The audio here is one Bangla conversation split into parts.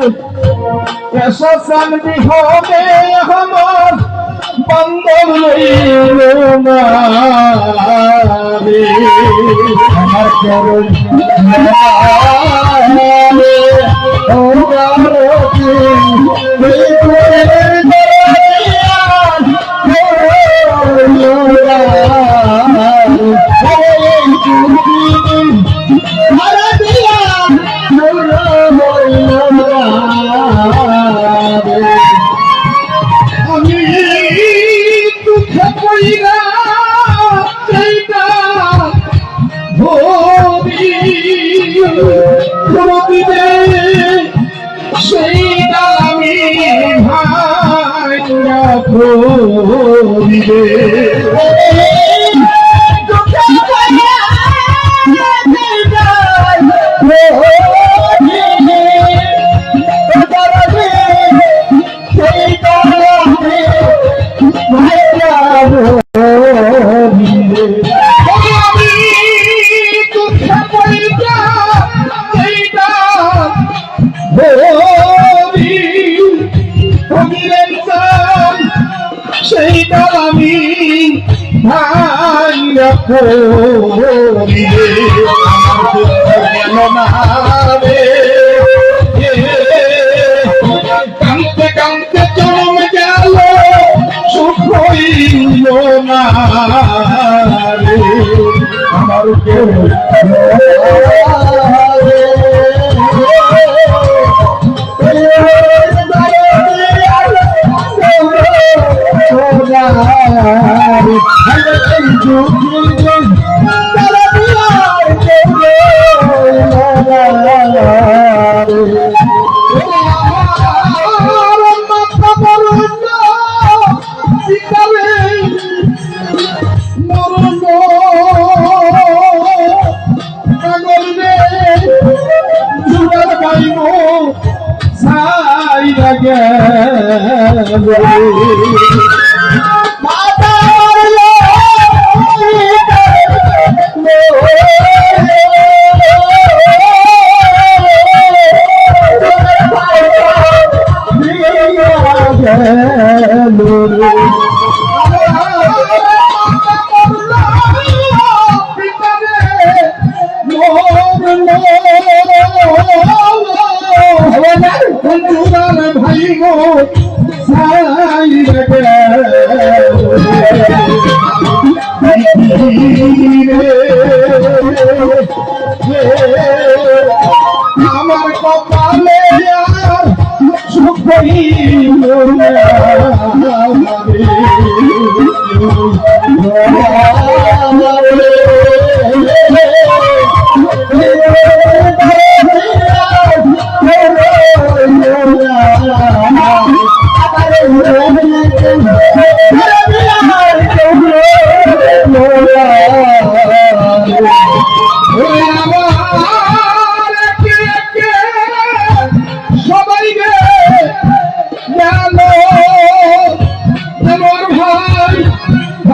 ऐसा सन भी हो गए हमार बंदर लइल ना रे हमार करुण रे ओ गारती কাঁদতে কাঁদতে জন্ম গেল সুখ হইল না রে আমার কেউ আমার কপালে আর সুখ হইল না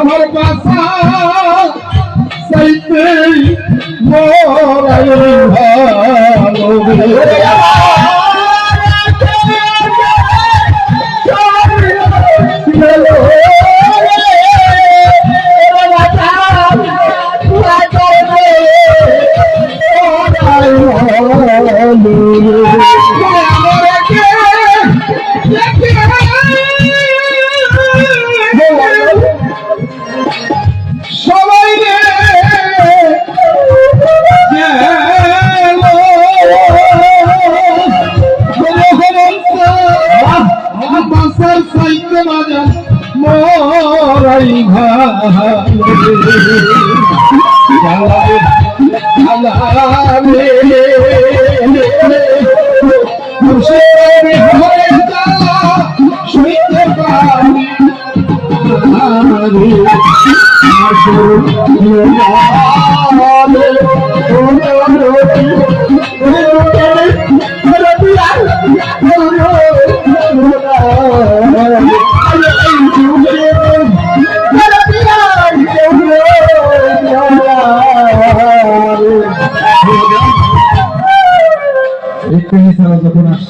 আমার বাসা সাইতে মোরাই ভালো মোরাই যখন আসছে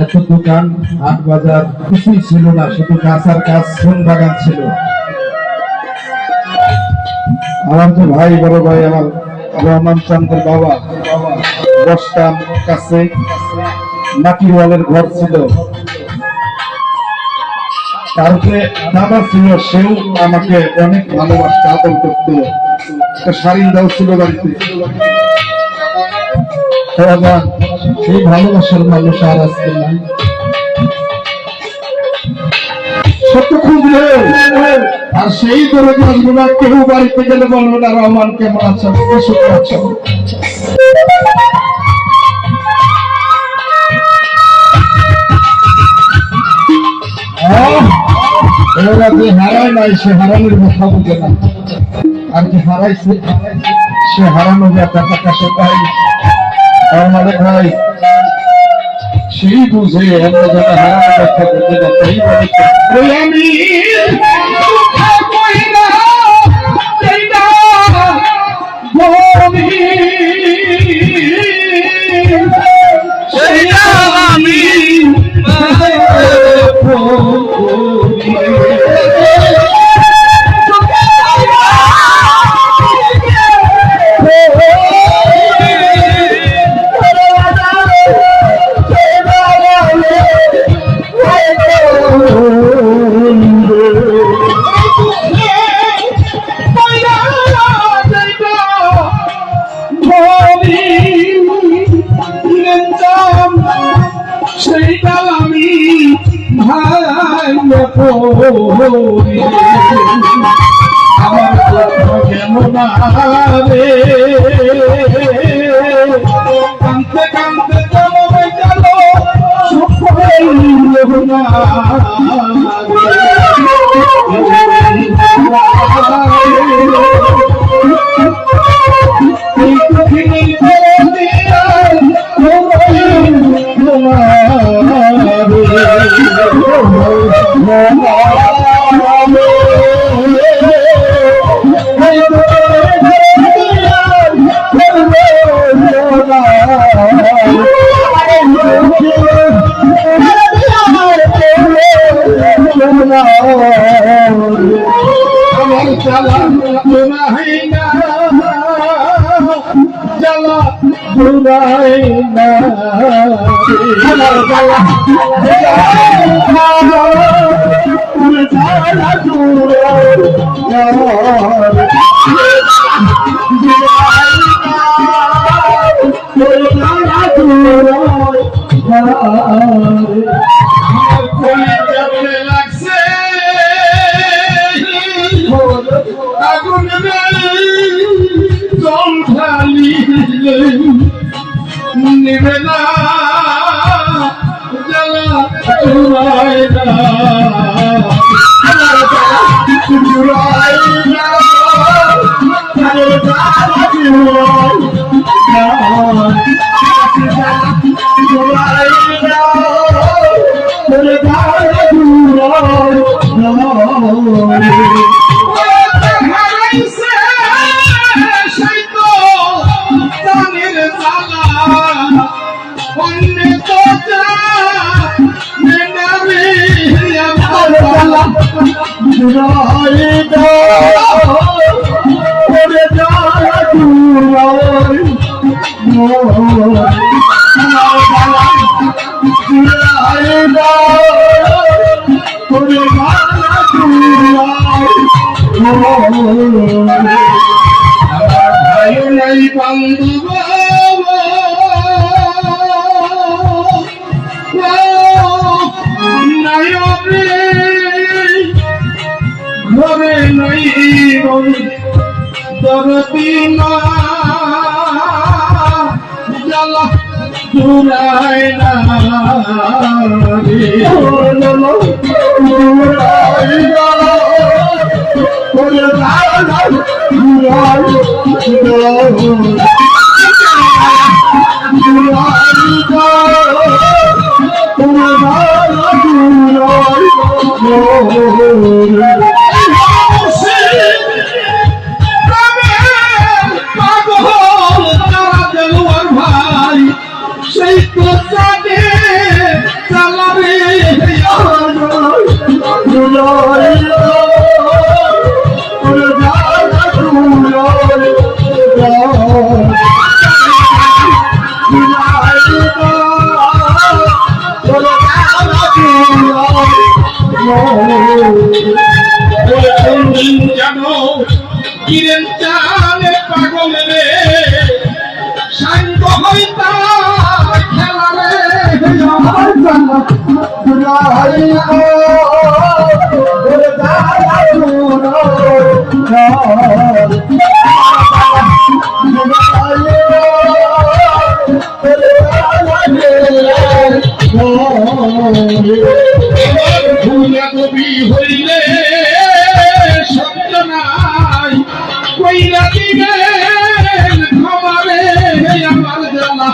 এত দোকান হাট বাজার কিছুই ছিল না, শুধু গাছ আর গাছ, কোন বাগান ছিল। আমার যে ভাই, বড় ভাই আমার রহমান চান্দের বাবা, বসতাম কাছে, মাটির ওয়ালের ঘর ছিল, তারপরে দাদা ছিল, সেও আমাকে অনেক ভালোবাসত, আদর করত। একটা শাড়ি দাও ছিল বাড়িতে। সেই ভালোবাসার মানুষ আর আজকে নাই। সত্য খুঁজলে আর সেই করে আসবো না, কেউ বাড়িতে গেলে বলবো না রহমান কেমন আছো, সুখ আছো। এরা যে হারায় নাই, সে হারানোর কথা বুঝে না, আর যে হারাইছে সে হারানো ব্যাপারটা কাছে পাই আমাদের ভাই, সেই বুঝে আমরা যারা হারানো ব্যাখ্যা বুঝে না, তাই বলে আমি আমার কেমন রে, কানতে কানতে চলো চলো সুখ হইল না। এই পৃথিবী আমার জ্বালা জুড়াই না, জ্বালা জুড়াই না, আমার জ্বালা জ্বালা জুড়াই আগুন জল ঢালিলে নিবে না, জ্বালা জুড়ায় না, জুড়ায় না, ভাই নাই বান্ধব ঘরে নাই দরদি মা, জ্বালা জুড়ায় না রে, জুড়ায় না, ভাই জানো কিরেন চালে পাগল রে সাঙ্গ হইতা খেলা রে কবি হইলে শব্দ নাই কইরা দিবেন খবরে আমার জানা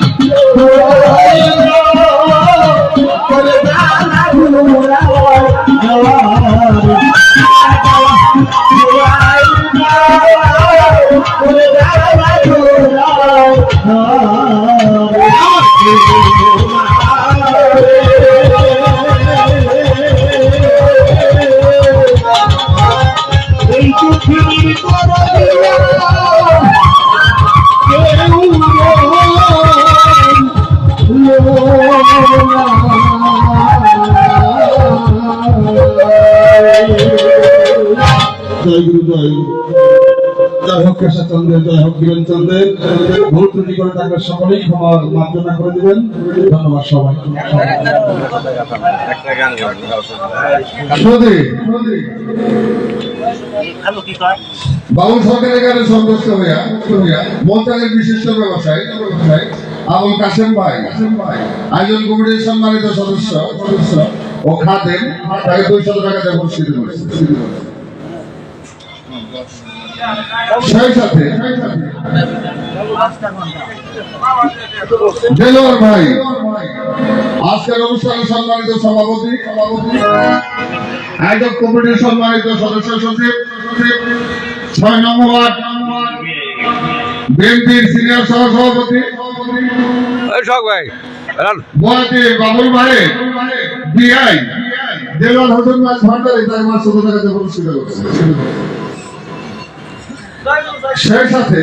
জয় গুরু জয় জয় হোক কেশব চন্দ্রের জয় হোক কিরণ চন্দ্রের ভুল ত্রুটি করে থাকলে সকলেই ক্ষমা মার্জনা করে দিবেন ধন্যবাদ সবাই বাবুল সরকারের গানে সন্তুষ্ট হইয়া মন্ত্রালয়ের বিশিষ্ট ব্যবসায়ী আবুল কাসেম ভাই আয়োজন কমিটির সম্মানিত সদস্য ও খাদেম তাকে 200 টাকা দিয়ে পুরস্কৃত করেছে সেই সাথে দেলোয়ার ভাই আজকের অনুষ্ঠানের সম্মানিত সভাপতি আয়োজক কমিটির সম্মানিত সদস্য সচিব 6 নম্বর ওয়ার্ড বিএনপির সিনিয়র সহসভাপতি বয়াতি বাবুল ভাই বিআই দেলোয়ার হোসেন মাছ ভান্ডারী তাই 500 টাকা দিয়ে পুরস্কৃত করেছে সেই সাথে